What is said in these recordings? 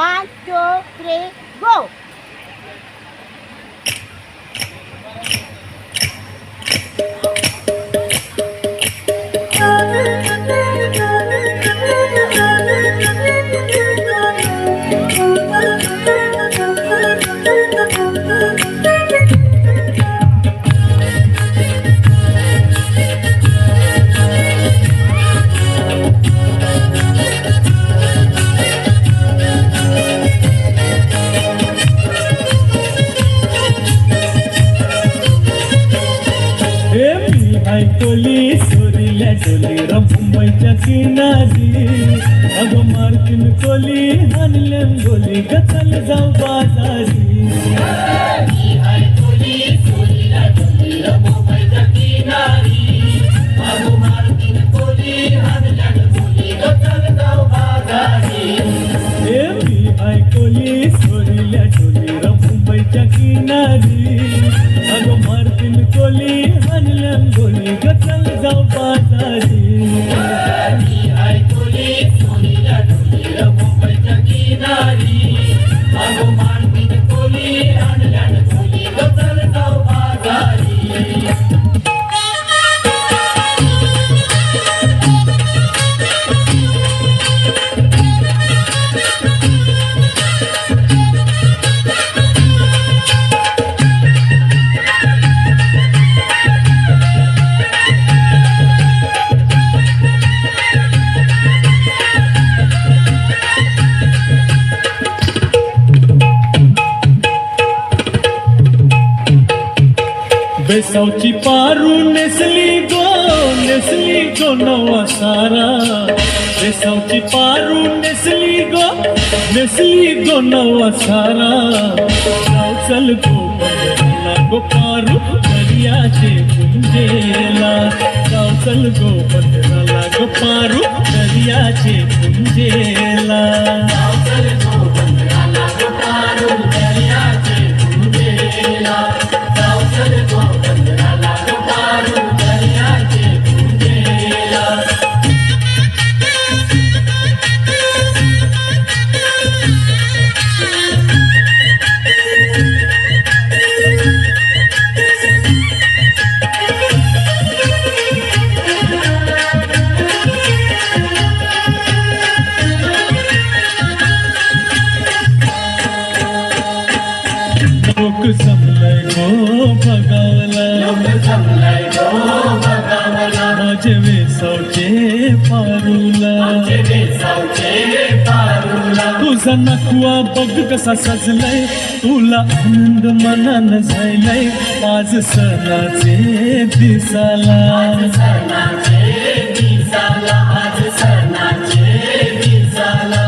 1, 2, 3, go! टोली सोरील्या टोली मुंबईच्या किनारी अगं मार्किन कोली हानल्या गोली गचल जाऊ बाजारी कोली सोरील्या टोली मुंबईच्या किनारी अगं मार्किन कोली हानल्या गोली गचल जाऊ बाजारी बेसावची पारू नेसली गो नवा सारा बेसावची पारू नेसली गो नवा सारा जाऊ चल गो पारू दर्याचे कुंजेला जाऊ चल गो पारू दर्याचे कुंजेला जमलंय गो बघावला माझे वेसावचे पारूला तुझा नकवा बघ कसा सजलाय तुला आनंद मनान झालाय आज सणाचे दिसाला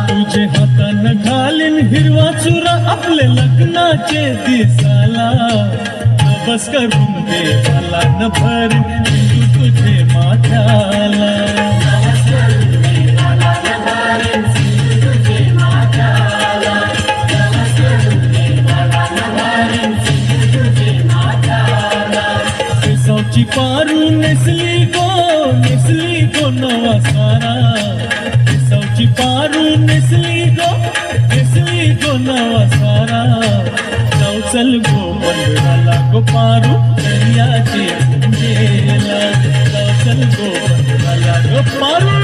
तुझे हातानं घालीन हिरवा चुरा आपले लग्नाचे दिसाला बस करून दे मला न भरीन तुझे माथ्याला बेसावची पारू नेसली गो नवा सारा बेसावची पारू नेसली गो नवा सारा जाऊ चल गो बंदराला गो पारू दर्याचे कुंजेला जाऊ चल गो बंदराला गो पारू